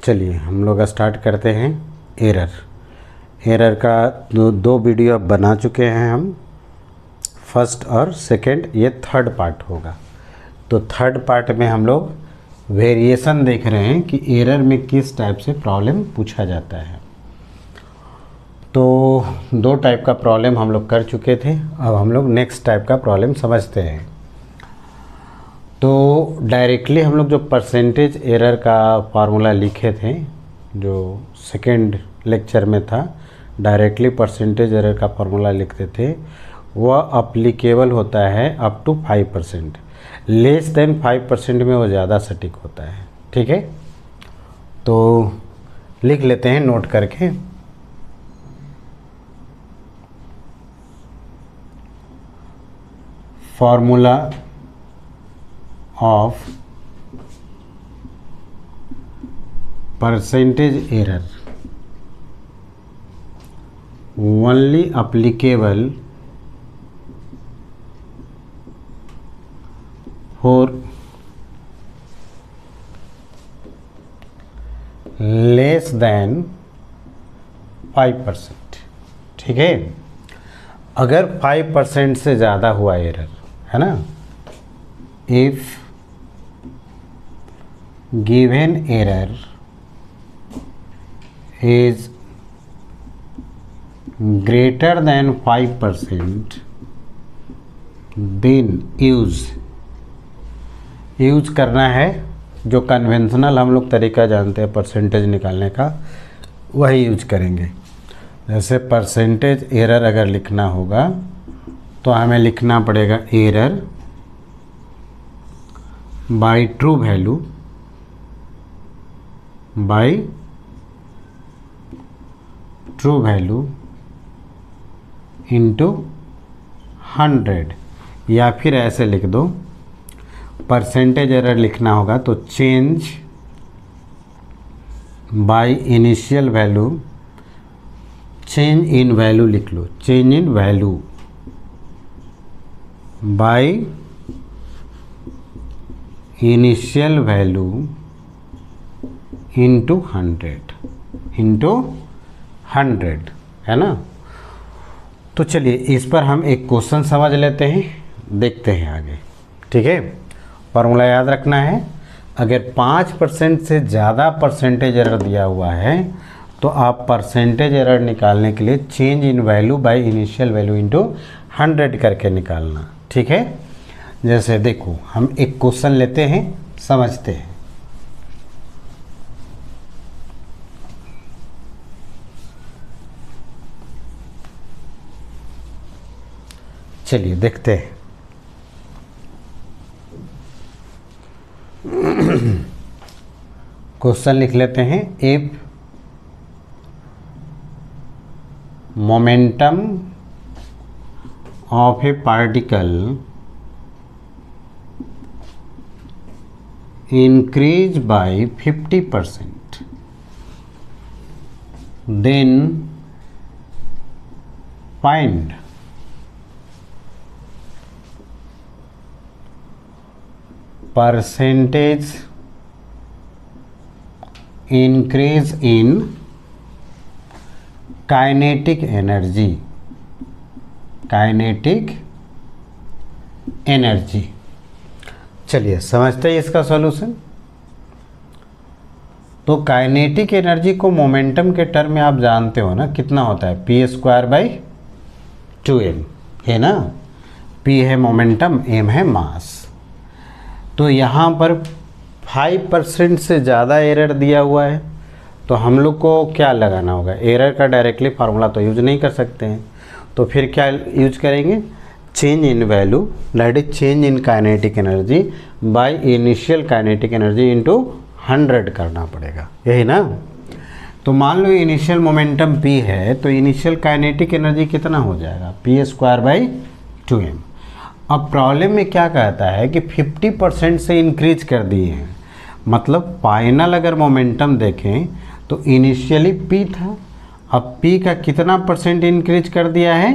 चलिए हम लोग स्टार्ट करते हैं। एरर का दो वीडियो अब बना चुके हैं हम, फर्स्ट और सेकंड, ये थर्ड पार्ट होगा। तो थर्ड पार्ट में हम लोग वेरिएशन देख रहे हैं कि एरर में किस टाइप से प्रॉब्लम पूछा जाता है। तो दो टाइप का प्रॉब्लम हम लोग कर चुके थे, अब हम लोग नेक्स्ट टाइप का प्रॉब्लम समझते हैं। तो डायरेक्टली हम लोग जो परसेंटेज एरर का फार्मूला लिखे थे, जो सेकेंड लेक्चर में था, डायरेक्टली परसेंटेज एरर का फार्मूला लिखते थे, वह अप्लीकेबल होता है अप टू 5%। लेस देन 5% में वो ज़्यादा सटीक होता है। ठीक है, तो लिख लेते हैं नोट करके। Formula of percentage error only applicable for less than 5%। ठीक है, अगर 5% से ज़्यादा हुआ एरर है ना, if given error is greater than 5%, then use करना है जो कन्वेंशनल हम लोग तरीका जानते हैं परसेंटेज निकालने का, वही यूज करेंगे। जैसे परसेंटेज एरर अगर लिखना होगा तो हमें लिखना पड़ेगा error by true value by true value into 100, या फिर ऐसे लिख दो, परसेंटेज एरर लिखना होगा तो change by initial value, change in value लिख लो, change in value by initial value into 100 है ना। तो चलिए इस पर हम एक क्वेश्चन समझ लेते हैं, देखते हैं आगे। ठीक है, फार्मूला याद रखना है। अगर 5% से ज़्यादा परसेंटेज एरर दिया हुआ है तो आप परसेंटेज एरर निकालने के लिए change in value by initial value into 100 करके निकालना। ठीक है, जैसे देखो हम एक क्वेश्चन लेते हैं, समझते हैं। चलिए देखते हैं। क्वेश्चन लिख लेते हैं, if momentum of A particle increase by 50%, then find percentage increase in kinetic energy, चलिए समझते हैं इसका सॉल्यूशन। तो काइनेटिक एनर्जी को मोमेंटम के टर्म में आप जानते हो ना, कितना होता है, p²/2m है ना। p है मोमेंटम, m है मास। तो यहाँ पर 5% से ज़्यादा एरर दिया हुआ है, तो हम लोग को क्या लगाना होगा, एरर का डायरेक्टली फार्मूला तो यूज नहीं कर सकते हैं, तो फिर क्या यूज करेंगे, change in value that is change in kinetic energy by initial kinetic energy into 100 करना पड़ेगा, यही ना। तो मान लो इनिशियल मोमेंटम p है, तो इनिशियल काइनेटिक एनर्जी कितना हो जाएगा, p²/2m। अब प्रॉब्लम में क्या कहता है कि 50% से इंक्रीज कर दिए हैं, मतलब फाइनल अगर मोमेंटम देखें तो इनिशियली p था, अब p का कितना परसेंट इंक्रीज कर दिया है,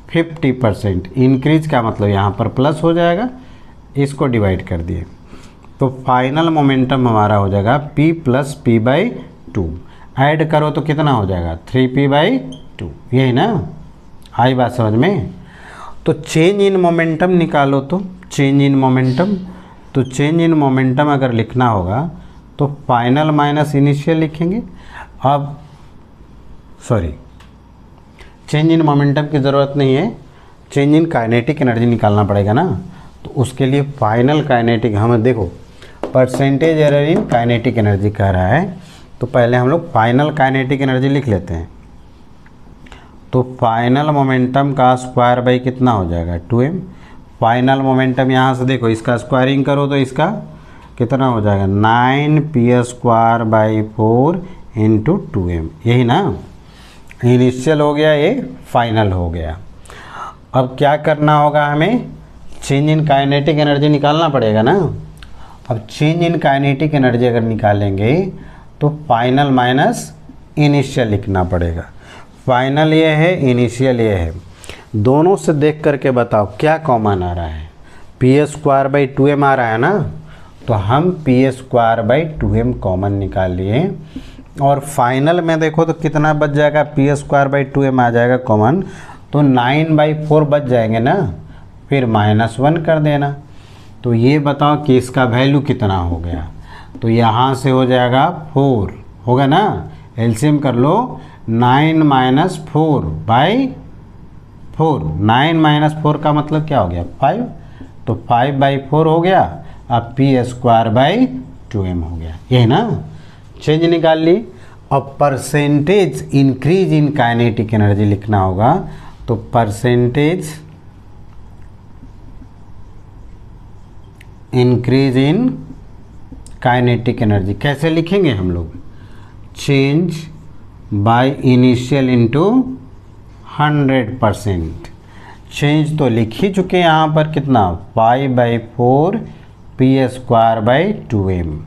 50%। इंक्रीज का मतलब यहाँ पर प्लस हो जाएगा, इसको डिवाइड कर दिए तो फाइनल मोमेंटम हमारा हो जाएगा P plus P by two. Add करो तो कितना हो जाएगा 3p/2, यही ना, आई बात समझ में। तो चेंज इन मोमेंटम निकालो, तो चेंज इन मोमेंटम, तो चेंज इन मोमेंटम अगर लिखना होगा तो फाइनल माइनस इनिशियल लिखेंगे। अब सॉरी, चेंज इन मोमेंटम की ज़रूरत नहीं है, चेंज इन काइनेटिक एनर्जी निकालना पड़ेगा ना। तो उसके लिए फाइनल काइनेटिक, हमें देखो percentage error in kinetic energy कह रहा है, तो पहले हम लोग फाइनल काइनेटिक एनर्जी लिख लेते हैं। तो फाइनल मोमेंटम का स्क्वायर बाई कितना हो जाएगा 2m। फाइनल मोमेंटम यहाँ से देखो, इसका स्क्वायरिंग करो तो इसका कितना हो जाएगा 9p²/4 इंटू 2m, यही ना। इनिशियल हो गया, ये फाइनल हो गया। अब क्या करना होगा, हमें चेंज इन काइनेटिक एनर्जी निकालना पड़ेगा ना। अब चेंज इन काइनेटिक एनर्जी अगर निकालेंगे तो फाइनल माइनस इनिशियल लिखना पड़ेगा। फाइनल ये है, इनिशियल ये है, दोनों से देख करके बताओ क्या कॉमन आ रहा है। p²/2m आ रहा है ना, तो हम p²/2m कॉमन निकाल लिए। और फाइनल में देखो तो कितना बच जाएगा, p²/2m आ जाएगा कॉमन, तो 9/4 बच जाएंगे ना, फिर -1 कर देना। तो ये बताओ कि इसका वैल्यू कितना हो गया। तो यहाँ से हो जाएगा 4, होगा ना, एलसीएम कर लो, 9 - 4/4, 9 - 4 का मतलब क्या हो गया 5, तो 5/4 हो गया। अब p²/2m हो गया, यही ना, चेंज निकाल ली। अब percentage increase in kinetic energy लिखना होगा, तो percentage increase in kinetic energy कैसे लिखेंगे हम लोग, change by initial into 100%। Change तो लिख ही चुके हैं यहाँ पर, कितना 5/4 p²/2m,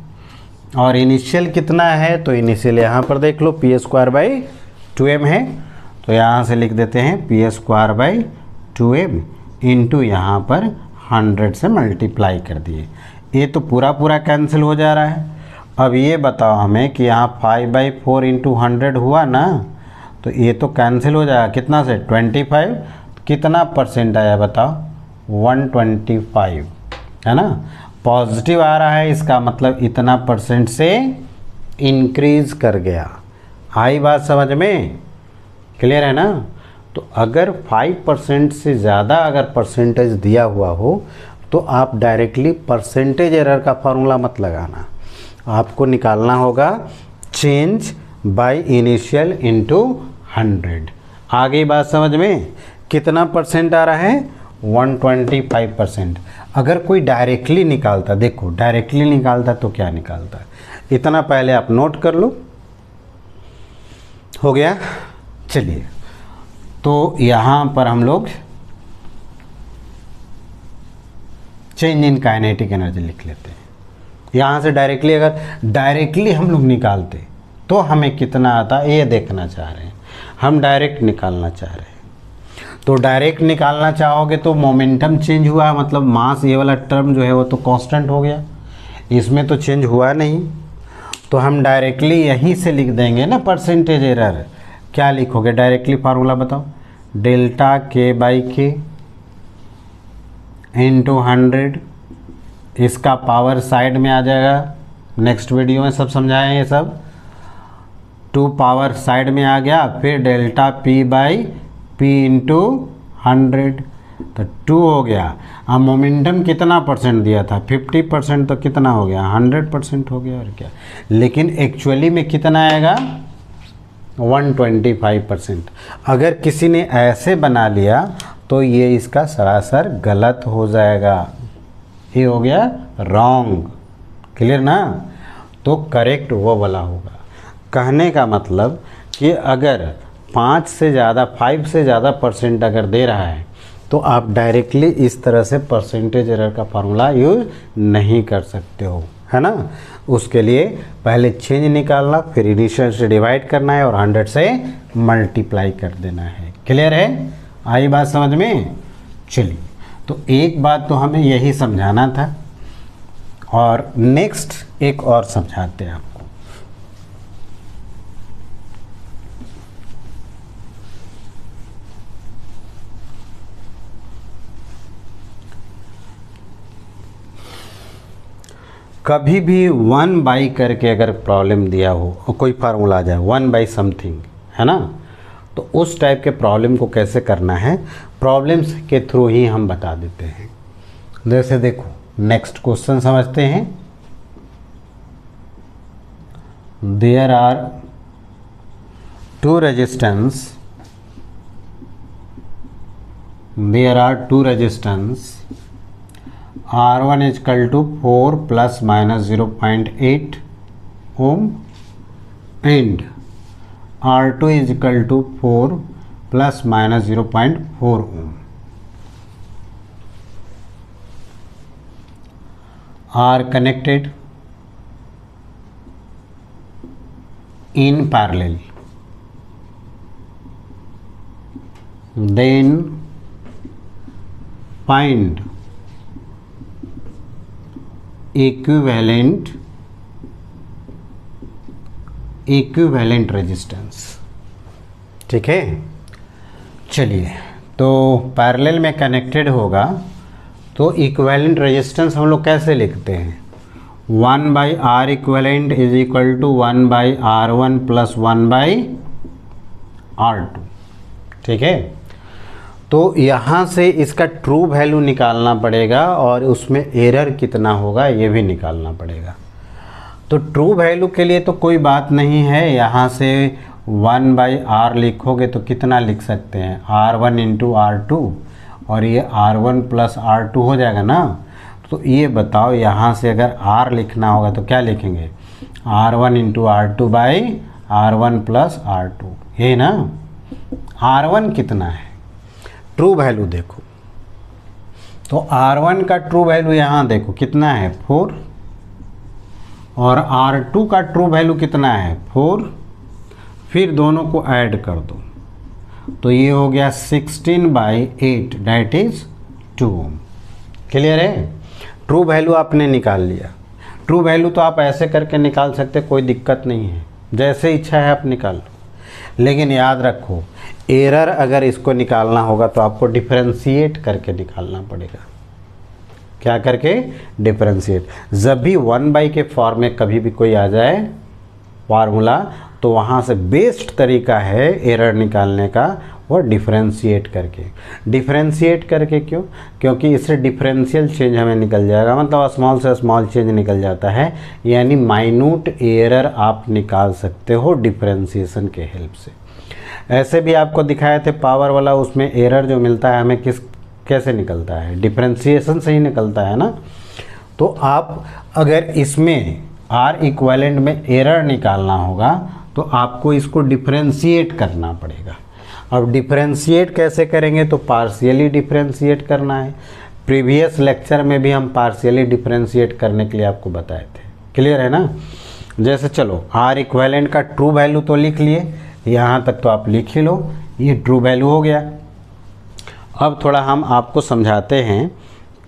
और इनिशियल कितना है, तो इनिशियल यहाँ पर देख लो p²/2m है, तो यहाँ से लिख देते हैं p²/2m इंटू यहाँ पर 100 से मल्टीप्लाई कर दिए। ये तो पूरा पूरा कैंसिल हो जा रहा है। अब ये बताओ हमें कि यहाँ 5/4 इंटू 100 हुआ ना, तो ये तो कैंसिल हो जाएगा, कितना से 25, कितना परसेंट आया बताओ 125, है ना, पॉजिटिव आ रहा है, इसका मतलब इतना परसेंट से इंक्रीज कर गया। आई बात समझ में, क्लियर है ना। तो अगर 5% से ज़्यादा अगर परसेंटेज दिया हुआ हो तो आप डायरेक्टली परसेंटेज एरर का फार्मूला मत लगाना, आपको निकालना होगा चेंज बाय इनिशियल इंटू 100। आ गई बात समझ में, कितना परसेंट आ रहा है 125%। अगर कोई डायरेक्टली निकालता, देखो डायरेक्टली निकालता तो क्या निकालता, इतना पहले आप नोट कर लो, हो गया। चलिए, तो यहाँ पर हम लोग चेंज इन काइनेटिक एनर्जी लिख लेते हैं। यहाँ से डायरेक्टली, अगर डायरेक्टली हम लोग निकालते तो हमें कितना आता, ये देखना चाह रहे हैं हम, डायरेक्ट निकालना चाह रहे हैं। तो डायरेक्ट निकालना चाहोगे तो मोमेंटम चेंज हुआ, मतलब मास ये वाला टर्म जो है वो तो कांस्टेंट हो गया, इसमें तो चेंज हुआ नहीं, तो हम डायरेक्टली यहीं से लिख देंगे ना परसेंटेज एरर। क्या लिखोगे डायरेक्टली, फार्मूला बताओ, डेल्टा k/k इंटू 100, इसका पावर साइड में आ जाएगा, नेक्स्ट वीडियो में सब समझाएं ये सब। 2 पावर साइड में आ गया, फिर डेल्टा p/p इंटू 100, तो 2 हो गया। अब मोमेंटम कितना परसेंट दिया था 50%, तो कितना हो गया 100% हो गया, और क्या। लेकिन एक्चुअली में कितना आएगा 125%। अगर किसी ने ऐसे बना लिया तो ये इसका सरासर गलत हो जाएगा, ये हो गया रॉन्ग, क्लियर ना। तो करेक्ट वो वाला होगा। कहने का मतलब कि अगर 5 से ज़्यादा परसेंट अगर दे रहा है तो आप डायरेक्टली इस तरह से परसेंटेज एरर का फार्मूला यूज नहीं कर सकते हो, है ना। उसके लिए पहले चेंज निकालना, फिर इनिशियल से डिवाइड करना है और 100 से मल्टीप्लाई कर देना है। क्लियर है, आई बात समझ में। चलिए, तो एक बात तो हमें यही समझाना था, और नेक्स्ट एक और समझाते हैं आपको। कभी भी 1/, करके अगर प्रॉब्लम दिया हो और कोई फार्मूला आ जाए 1/, समथिंग, है ना, तो उस टाइप के प्रॉब्लम को कैसे करना है प्रॉब्लम्स के थ्रू ही हम बता देते हैं। जैसे देखो नेक्स्ट क्वेश्चन समझते हैं। There are two resistance R1 is equal to 4 plus minus 0.8 ohm and R2 is equal to 4 plus minus 0.4 ohm are connected in parallel. Then find equivalent resistance. ठीक है, चलिए, तो पैरेलल में कनेक्टेड होगा तो equivalent resistance हम लोग कैसे लिखते हैं? 1/R equivalent is equal to 1/R1 plus 1/R2। ठीक है, तो यहाँ से इसका ट्रू वैल्यू निकालना पड़ेगा और उसमें एरर कितना होगा ये भी निकालना पड़ेगा। तो ट्रू वैल्यू के लिए तो कोई बात नहीं है, यहाँ से 1/R लिखोगे तो कितना लिख सकते हैं? R1 इंटू R2 और ये R1 प्लस R2 हो जाएगा ना। तो ये बताओ यहाँ से अगर R लिखना होगा तो क्या लिखेंगे? R1 into R2 by R1 plus R2, ये ना। R1 कितना है? ट्रू वैल्यू देखो, तो R1 का ट्रू वैल्यू यहाँ देखो कितना है? 4, और R2 का ट्रू वैल्यू कितना है? 4। फिर दोनों को ऐड कर दो तो ये हो गया 16/8 दैट इज 2 ओम। क्लियर है? ट्रू वैल्यू आपने निकाल लिया। ट्रू वैल्यू तो आप ऐसे करके निकाल सकते, कोई दिक्कत नहीं है, जैसे इच्छा है आप निकाल लो। लेकिन याद रखो, एरर अगर इसको निकालना होगा तो आपको डिफरेंशिएट करके निकालना पड़ेगा। क्या करके? डिफरेंशिएट। जब भी 1/, के फॉर्म में कभी भी कोई आ जाए फार्मूला तो वहाँ से बेस्ट तरीका है एरर निकालने का वो डिफरेंशिएट करके। डिफरेंशिएट करके क्यों? क्योंकि इससे डिफरेंशियल चेंज हमें निकल जाएगा, मतलब स्मॉल से स्मॉल चेंज निकल जाता है, यानी माइन्यूट एरर आप निकाल सकते हो डिफरेंशिएशन के हेल्प से। ऐसे भी आपको दिखाए थे पावर वाला, उसमें एरर जो मिलता है हमें कैसे निकलता है? डिफरेंशिएशन से ही निकलता है ना। तो आप अगर इसमें R इक्विवेलेंट में एरर निकालना होगा तो आपको इसको डिफरेंशिएट करना पड़ेगा। अब डिफरेंशिएट कैसे करेंगे? तो पार्शियली डिफरेंशिएट करना है। प्रीवियस लेक्चर में भी हम पार्शियली डिफरेंशिएट करने के लिए आपको बताए थे। क्लियर है ना? जैसे चलो R इक्विवेलेंट का ट्रू वैल्यू तो लिख लिए, यहाँ तक तो आप लिख ही लो, ये ट्रू वैल्यू हो गया। अब थोड़ा हम आपको समझाते हैं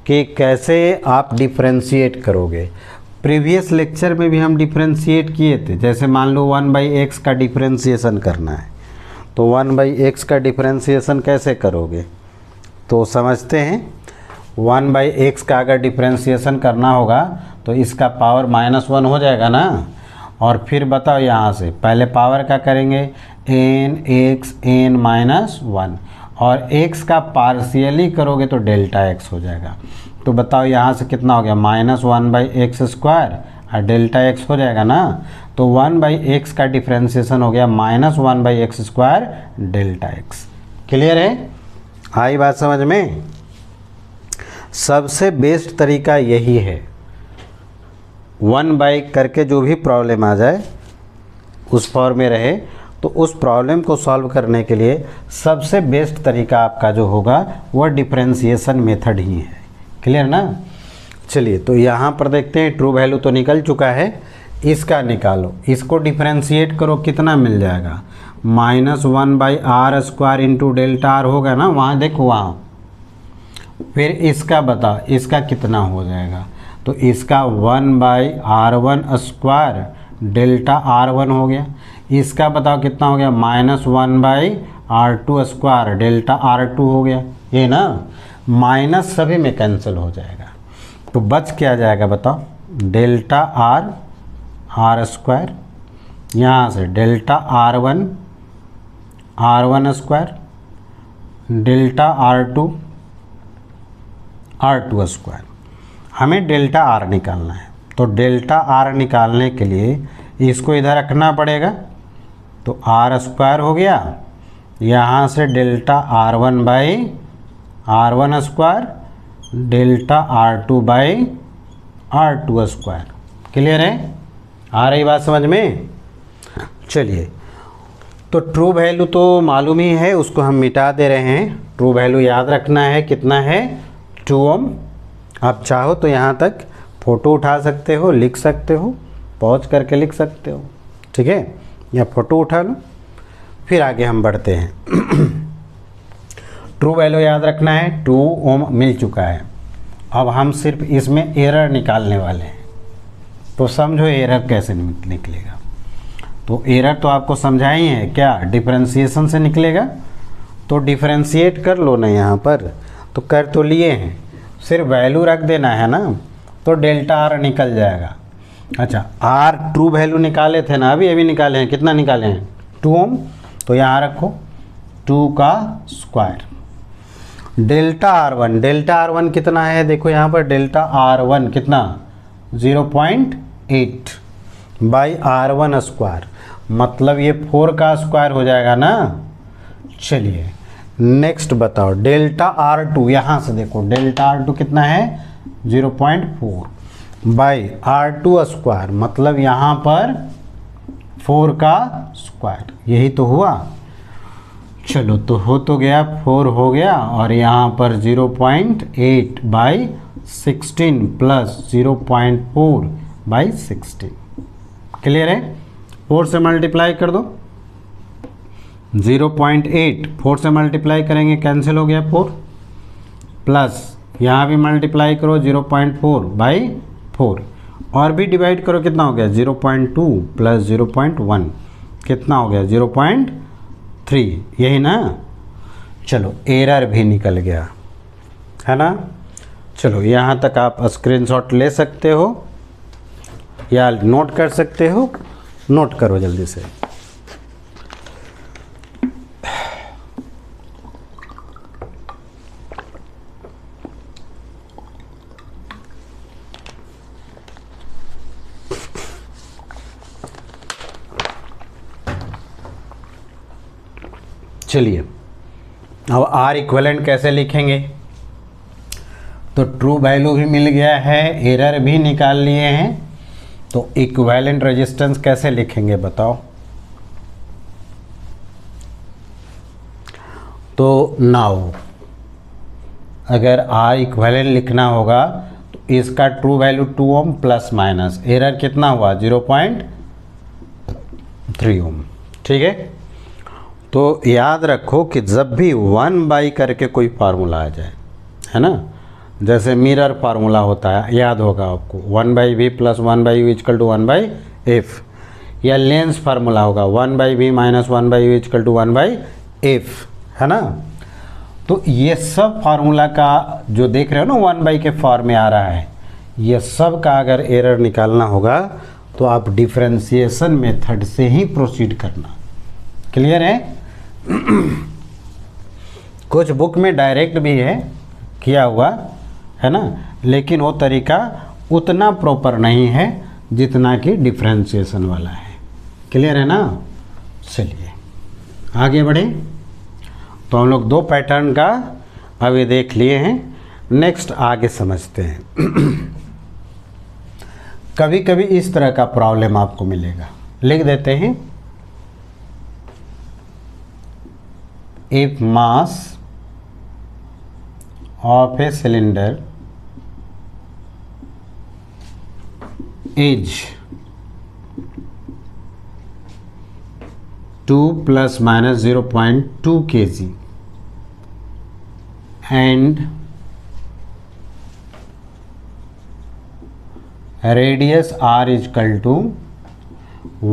कि कैसे आप डिफरेंशिएट करोगे। प्रीवियस लेक्चर में भी हम डिफरेंशिएट किए थे। जैसे मान लो 1/x का डिफरेंशिएशन करना है, तो 1/x का डिफरेंशिएशन कैसे करोगे? तो समझते हैं, 1/x का अगर डिफरेंशिएशन करना होगा तो इसका पावर -1 हो जाएगा ना। और फिर बताओ यहाँ से पहले पावर का करेंगे nx n-1, और x का पार्शियली करोगे तो डेल्टा x हो जाएगा। तो बताओ यहाँ से कितना हो गया? -1/x² और डेल्टा x हो जाएगा ना। तो 1/x का डिफरेंशिएशन हो गया -1/x² डेल्टा x। क्लियर है? आई बात समझ में? सबसे बेस्ट तरीका यही है, 1/, करके जो भी प्रॉब्लम आ जाए उस फॉर्म में रहे, तो उस प्रॉब्लम को सॉल्व करने के लिए सबसे बेस्ट तरीका आपका जो होगा वह डिफरेंशिएशन मेथड ही है। क्लियर ना? चलिए, तो यहाँ पर देखते हैं ट्रू वैल्यू तो निकल चुका है, इसका निकालो, इसको डिफरेंशिएट करो, कितना मिल जाएगा? -1/R² इंटू डेल्टा R होगा ना, वहाँ देखो वहाँ। फिर इसका बताओ, इसका कितना हो जाएगा? तो इसका 1/r1² डेल्टा r1 हो गया। इसका बताओ कितना हो गया, -1/r2² डेल्टा r2 हो गया। ये ना माइनस सभी में कैंसिल हो जाएगा, तो बच क्या जाएगा बताओ, डेल्टा r² यहाँ से डेल्टा r1² डेल्टा r2² हमें डेल्टा r निकालना है। तो डेल्टा r निकालने के लिए इसको इधर रखना पड़ेगा, तो r² हो गया, यहाँ से delta r1/r1² delta r2/r2²। Clear है, आ रही बात समझ में? चलिए, तो ट्रू वैल्यू तो मालूम ही है, उसको हम मिटा दे रहे हैं। ट्रू वैल्यू याद रखना है, कितना है, 2 ओम। आप चाहो तो यहाँ तक फ़ोटो उठा सकते हो, लिख सकते हो, पॉज करके लिख सकते हो, ठीक है, या फ़ोटो उठा लो, फिर आगे हम बढ़ते हैं। ट्रू वैल्यू याद रखना है, 2 ओम मिल चुका है। अब हम सिर्फ इसमें एरर निकालने वाले हैं, तो समझो एरर कैसे निकलेगा। तो एरर तो आपको समझाई है, क्या डिफरेंशिएशन से निकलेगा, तो डिफरेंशिएट कर लो ना, यहाँ पर तो कर तो लिए हैं, सिर्फ वैल्यू रख देना है ना, तो डेल्टा r निकल जाएगा। अच्छा, r ट्रू वैल्यू निकाले थे ना, अभी निकाले हैं, कितना निकाले हैं, 2 ओम, तो यहाँ रखो 2² डेल्टा r1 कितना है, देखो यहाँ पर डेल्टा r1 कितना 0.8/r1², मतलब ये 4 का स्क्वायर हो जाएगा ना। चलिए नेक्स्ट बताओ, डेल्टा r2, यहाँ से देखो डेल्टा r2 कितना है 0.4/r2², मतलब यहाँ पर 4 का स्क्वायर, यही तो हुआ। चलो, तो हो तो गया, 4 हो गया, और यहाँ पर 0.8/16 प्लस 0.4/16। क्लियर है, 4 से मल्टीप्लाई कर दो, 0.8 4 से मल्टीप्लाई करेंगे, कैंसिल हो गया 4, प्लस यहाँ भी मल्टीप्लाई करो 0.4/4, और भी डिवाइड करो, कितना हो गया 0.2 प्लस 0.1, कितना हो गया 0.3, यही ना। चलो, एरर भी निकल गया है ना। चलो, यहाँ तक आप स्क्रीनशॉट ले सकते हो या नोट कर सकते हो, नोट करो जल्दी से। चलिए, अब R इक्विवेलेंट कैसे लिखेंगे, तो ट्रू वैल्यू भी मिल गया है, एरर भी निकाल लिए हैं, तो इक्विवेलेंट रेजिस्टेंस कैसे लिखेंगे बताओ। तो नाउ अगर R इक्विवेलेंट लिखना होगा तो इसका true value 2 ohm plus minus, error कितना हुआ 0.3 ओम, ठीक है। तो याद रखो कि जब भी 1/, करके कोई फार्मूला आ जाए, है ना, जैसे मिरर फार्मूला होता है, याद होगा आपको, 1/v plus 1/u equal to 1/f, या लेंस फार्मूला होगा 1/v minus 1/u equal to 1/f, है ना। तो ये सब फार्मूला का जो देख रहे हो ना 1/, के फॉर्म में आ रहा है, ये सब का अगर एरर निकालना होगा तो आप डिफरेंशिएशन मेथड से ही प्रोसीड करना। क्लियर है। कुछ बुक में डायरेक्ट भी है किया हुआ, है ना, लेकिन वो तरीका उतना प्रॉपर नहीं है जितना कि डिफरेंशिएशन वाला है। क्लियर है ना। चलिए आगे बढ़े। तो हम लोग 2 पैटर्न का अभी देख लिए हैं, नेक्स्ट आगे समझते हैं। कभी कभी इस तरह का प्रॉब्लम आपको मिलेगा, लिख देते हैं, if mass of a cylinder is 2 plus minus 0.2 kg and radius r is equal to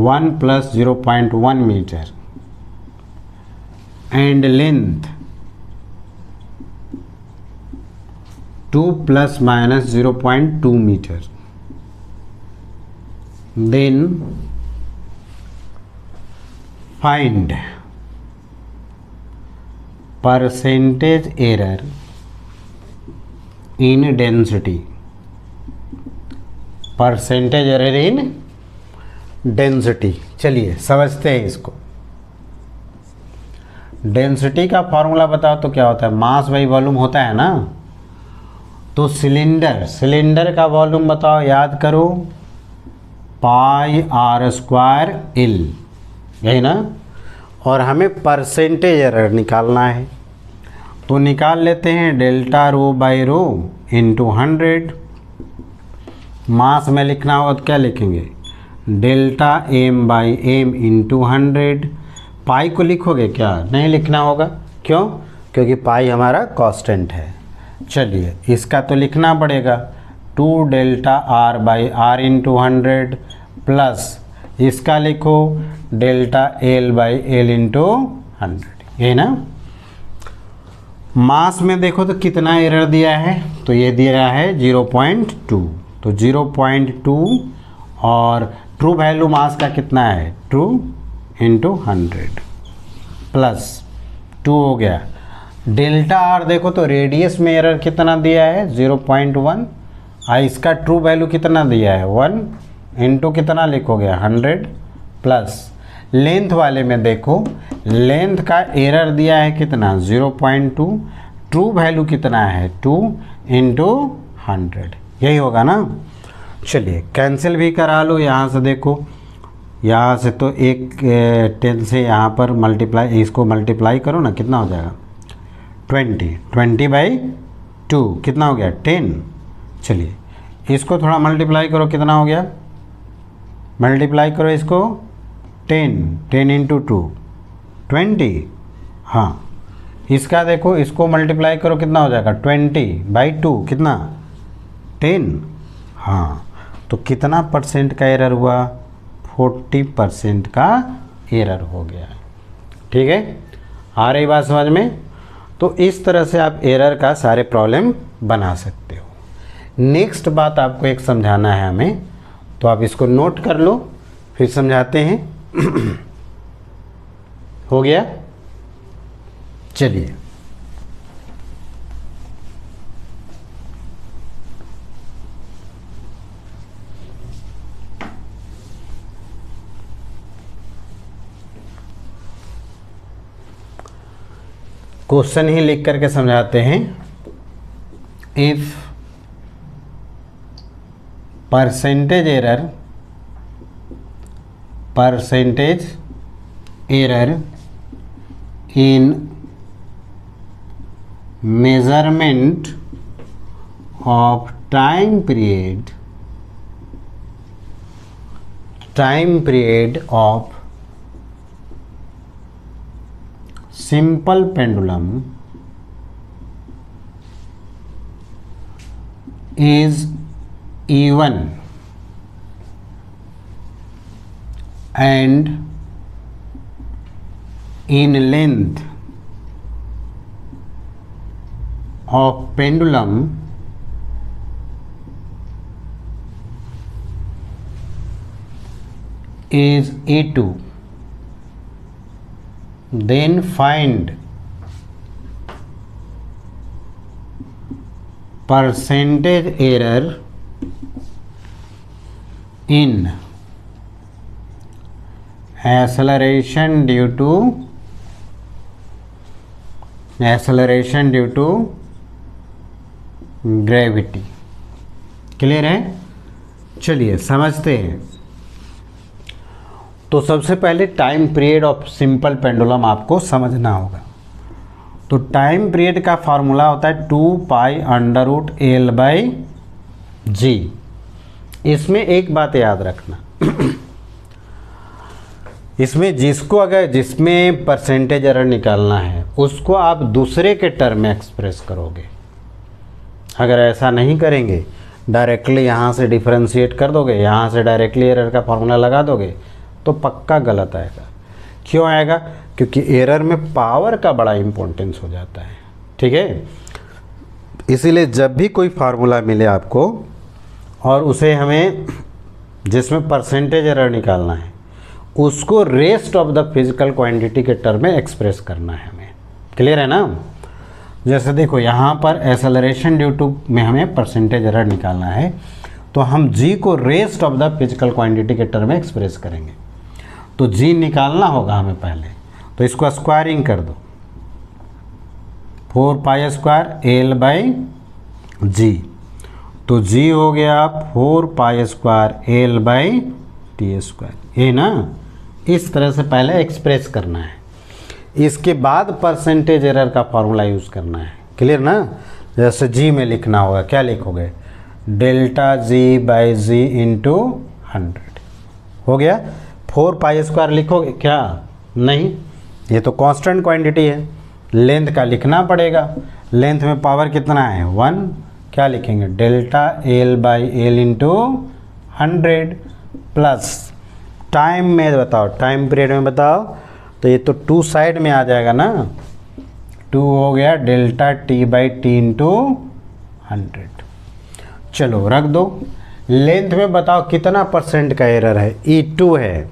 1 plus 0.1 metre and length 2 plus minus 0.2 metre, then find percentage error in density, percentage error in density. चलिए समझते हैं इसको। Density का formula बताओ तो क्या होता है, मास बाई वॉल्यूम होता है ना। तो सिलेंडर का वॉल्यूम बताओ, याद करो, पाई आर स्क्वायर एल, यही ना। और हमें परसेंटेज एरर निकालना है, तो निकाल लेते हैं delta rho by rho into 100। Mass में लिखना होगा तो क्या लिखेंगे, delta M by M into 100। Pi को लिखोगे क्या, नहीं लिखना होगा, क्यों, क्योंकि पाई हमारा कांस्टेंट है। चलिए इसका तो लिखना पड़ेगा, 2 delta R by R into 100 plus इसका लिखो delta L by L into 100, यही ना। मास में देखो तो कितना एरर दिया है, तो ये दिया है 0.2, तो 0.2 और ट्रू वैल्यू मास का कितना है 2 इंटू 100 प्लस 2 हो गया। डेल्टा आर देखो तो रेडियस में एरर कितना दिया है 0.1, इसका ट्रू वैल्यू कितना दिया है 1 इंटू कितना लिखोगे 100 प्लस लेंथ वाले में देखो लेंथ का एरर दिया है कितना 0.2, ट्रू वैल्यू कितना है 2 इंटू 100, यही होगा ना। चलिए कैंसिल भी करा लो, यहाँ से देखो, यहाँ से तो एक 10 से यहाँ पर मल्टीप्लाई, इसको मल्टीप्लाई करो ना, कितना हो जाएगा 20 बाई 2 कितना हो गया 10। चलिए इसको थोड़ा मल्टीप्लाई करो, कितना हो गया, मल्टीप्लाई करो इसको 10 इंटू 2 20। हाँ इसका देखो, इसको मल्टीप्लाई करो कितना हो जाएगा 20 बाई 2 कितना 10। हाँ तो कितना परसेंट का एरर हुआ, 40% का एरर हो गया। ठीक है, आ रही बात समझ में। तो इस तरह से आप एरर का सारे प्रॉब्लम बना सकते हो। नेक्स्ट बात आपको एक समझाना है हमें, तो आप इसको नोट कर लो, फिर समझाते हैं। हो गया, चलिए क्वेश्चन ही लिख करके समझाते हैं। If percentage error in measurement of time period of simple pendulum is even and in length of pendulum is A2, then find percentage error in acceleration due to gravity। Clear है, चलिए समझते हैं। तो सबसे पहले time period of simple pendulum आपको समझना होगा। तो टाइम पीरियड का फार्मूला होता है 2 pi under root L by G. इसमें एक बात याद रखना, इसमें जिसमें परसेंटेज एरर निकालना है उसको आप दूसरे के टर्म में एक्सप्रेस करोगे। अगर ऐसा नहीं करेंगे, डायरेक्टली यहाँ से डिफरेंशिएट कर दोगे, यहाँ से डायरेक्टली एरर का फॉर्मूला लगा दोगे तो पक्का गलत आएगा। क्यों आएगा? क्योंकि एरर में पावर का बड़ा इम्पोर्टेंस हो जाता है। ठीक है, इसीलिए जब भी कोई फार्मूला मिले आपको और उसे हमें जिसमें परसेंटेज एरर निकालना है, उसको rest of the physical quantity के टर्म में एक्सप्रेस करना है हमें। क्लियर है ना? जैसे देखो यहाँ पर एक्सेलरेशन ड्यू टू में हमें परसेंटेज एरर निकालना है, तो हम g को rest of the physical quantity के टर्म में एक्सप्रेस करेंगे। तो g निकालना होगा हमें पहले, तो इसको स्क्वायरिंग कर दो, 4 पाई स्क्वायर एल बाई जी, तो g हो गया 4 pi square L by T square. ये ना इस तरह से पहले एक्सप्रेस करना है, इसके बाद परसेंटेज एरर का फॉर्मूला यूज़ करना है। क्लियर ना? जैसे g में लिखना होगा, क्या लिखोगे? Delta G by G into 100 हो गया। 4 पाई स्क्वायर लिखोगे क्या? नहीं, ये तो कांस्टेंट क्वांटिटी है, लेंथ का लिखना पड़ेगा। लेंथ में पावर कितना है? 1, क्या लिखेंगे? Delta L by L into 100 plus time में बताओ, टाइम पीरियड में बताओ, तो ये तो 2 साइड में आ जाएगा ना, 2 हो गया delta T by T into 100। चलो रख दो। लेंथ में बताओ कितना परसेंट का एरर है? E2 है,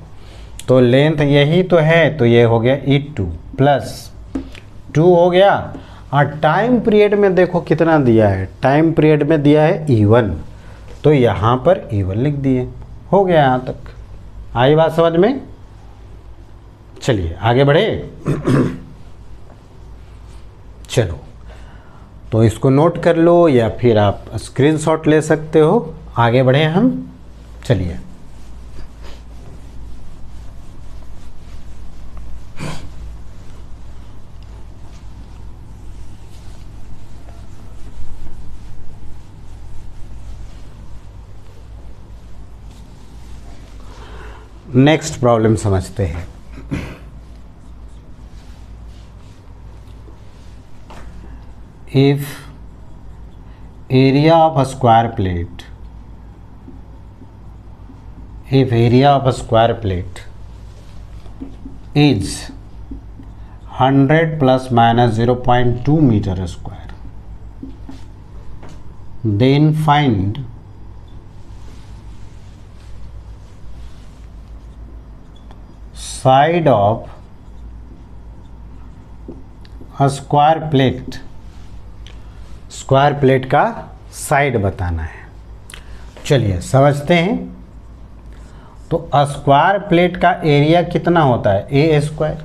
तो लेंथ यही तो है, तो ये हो गया E2 प्लस 2 हो गया। और टाइम पीरियड में देखो कितना दिया है, टाइम पीरियड में दिया है E1, तो यहाँ पर E1 लिख दिए। हो गया यहाँ तक। आई बात समझ में? चलिए आगे बढ़े। चलो, तो इसको नोट कर लो या फिर आप स्क्रीनशॉट ले सकते हो। आगे बढ़े हम, चलिए। नेक्स्ट प्रॉब्लम समझते हैं। If area of a square plate, if area of a square plate is 100 plus minus 0.2 meter square, then find side of a square plate। Square plate का साइड बताना है। चलिए समझते हैं। तो स्क्वायर प्लेट का एरिया कितना होता है? ए स्क्वायर।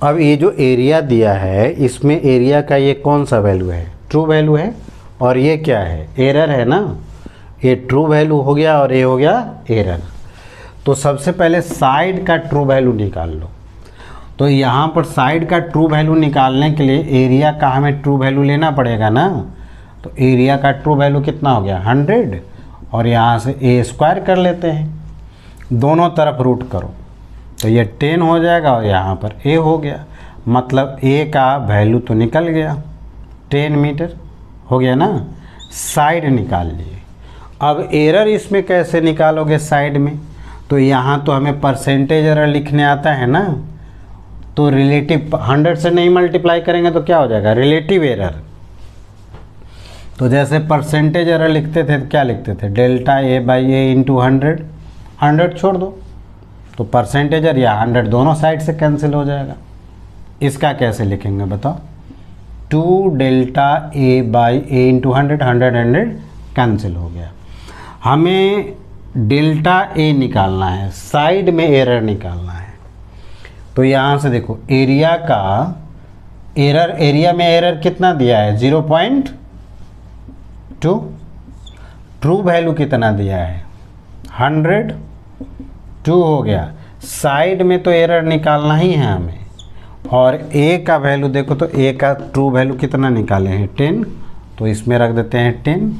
अब ये जो एरिया दिया है, इसमें एरिया का ये कौन सा वैल्यू है? ट्रू वैल्यू है। और ये क्या है? एरर है ना। ये ट्रू वैल्यू हो गया और ये हो गया एरर। तो सबसे पहले साइड का ट्रू वैल्यू निकाल लो। तो यहाँ पर साइड का ट्रू वैल्यू निकालने के लिए एरिया का हमें ट्रू वैल्यू लेना पड़ेगा ना। तो एरिया का ट्रू वैल्यू कितना हो गया? 100, और यहाँ से ए स्क्वायर कर लेते हैं, दोनों तरफ रूट करो, तो ये 10 हो जाएगा और यहाँ पर ए हो गया। मतलब ए का वैल्यू तो निकल गया, 10 मीटर हो गया ना। साइड निकाल लिए। अब एरर इसमें कैसे निकालोगे साइड में? तो यहाँ तो हमें परसेंटेज एरर लिखने आता है ना। तो रिलेटिव 100 से नहीं मल्टीप्लाई करेंगे तो क्या हो जाएगा? Relative error. तो जैसे परसेंटेज एरर लिखते थे तो क्या लिखते थे? Delta A by A into 100, 100 छोड़ दो तो परसेंटेज एरर या 100 दोनों साइड से कैंसिल हो जाएगा। इसका कैसे लिखेंगे बताओ? 2 delta A by A into 100, 100 cancel हो गया। हमें डेल्टा ए निकालना है, साइड में एरर निकालना है। तो यहाँ से देखो एरिया का एरर, एरिया में एरर कितना दिया है? 0.2। ट्रू वैल्यू कितना दिया है? 100। 2 हो गया। साइड में तो एरर निकालना ही है हमें। और ए का वैल्यू देखो, तो ए का ट्रू वैल्यू कितना निकाले हैं? 10। तो इसमें रख देते हैं 10,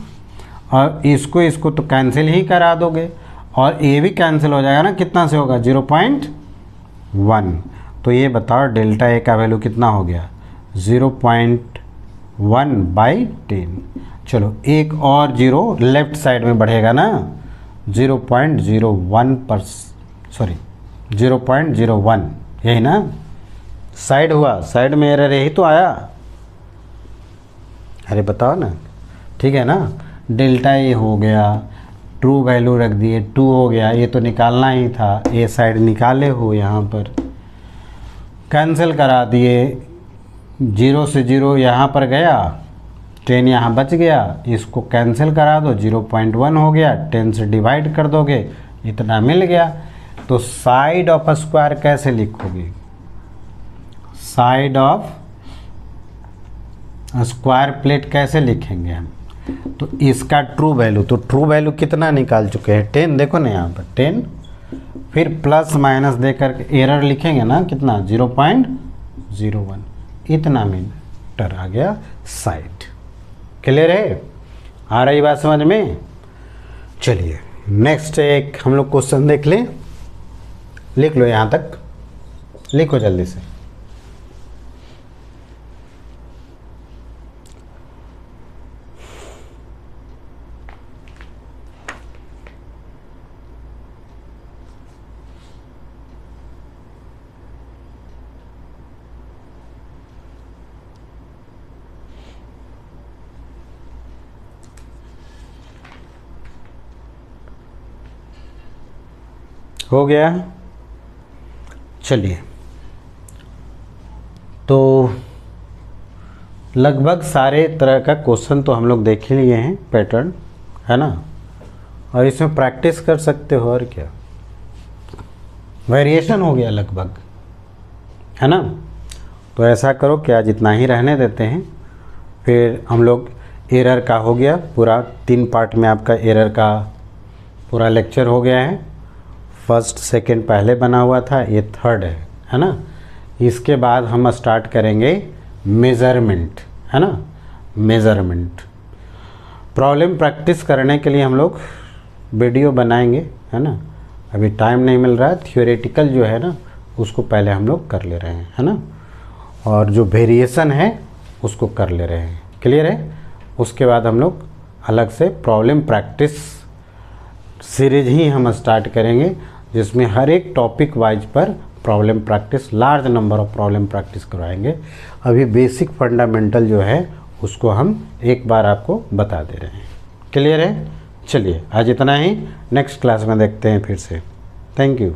और इसको तो कैंसिल ही करा दोगे, और ए भी कैंसिल हो जाएगा ना। कितना से होगा? 0.1। तो ये बताओ डेल्टा ए का वैल्यू कितना हो गया? 0.1/10। चलो एक और जीरो लेफ्ट साइड में बढ़ेगा ना, 0.01 पर, सॉरी 0.01, यही ना साइड हुआ, साइड में एरर यही तो आया। अरे बताओ ना, ठीक है ना। डेल्टा ए हो गया, ट्रू वैल्यू रख दिए, 2 हो गया, ये तो निकालना ही था, ए साइड निकाले हो, यहाँ पर कैंसिल करा दिए, 0 से 0 यहाँ पर गया, 10 यहाँ बच गया, इसको कैंसिल करा दो, 0.1 हो गया, 10 से डिवाइड कर दोगे, इतना मिल गया। तो साइड ऑफ स्क्वायर कैसे लिखोगे? साइड ऑफ स्क्वायर प्लेट कैसे लिखेंगे हम? तो इसका ट्रू वैल्यू, तो ट्रू वैल्यू कितना निकाल चुके हैं? 10, देखो ना यहाँ पर 10, फिर प्लस माइनस देकर एरर लिखेंगे ना, कितना? 0.01, इतना मीटर आ गया साइड। क्लियर है? आ रही बात समझ में? चलिए नेक्स्ट एक हम लोग क्वेश्चन देख लें। लिख लो, यहाँ तक लिखो जल्दी से। हो गया? चलिए, तो लगभग सारे तरह का क्वेश्चन तो हम लोग देख ही लिए हैं, पैटर्न है ना, और इसमें प्रैक्टिस कर सकते हो, और क्या वेरिएशन हो गया लगभग, है ना। तो ऐसा करो कि आज इतना ही रहने देते हैं, फिर हम लोग एरर का हो गया पूरा, 3 पार्ट में आपका एरर का पूरा लेक्चर हो गया है। फर्स्ट सेकंड पहले बना हुआ था, ये थर्ड है ना। इसके बाद हम स्टार्ट करेंगे मेज़रमेंट, है ना, मेज़रमेंट। प्रॉब्लम प्रैक्टिस करने के लिए हम लोग वीडियो बनाएंगे, है ना। अभी टाइम नहीं मिल रहा है, थियोरेटिकल जो है ना उसको पहले हम लोग कर ले रहे हैं, है ना, और जो वेरिएशन है उसको कर ले रहे हैं। क्लियर है? उसके बाद हम लोग अलग से प्रॉब्लम प्रैक्टिस सीरीज ही हम स्टार्ट करेंगे, जिसमें हर एक टॉपिक वाइज पर problem practice, large number of problem practice करवाएंगे। अभी बेसिक फंडामेंटल जो है उसको हम एक बार आपको बता दे रहे हैं। क्लियर है? चलिए आज इतना ही, नेक्स्ट क्लास में देखते हैं फिर से। Thank you.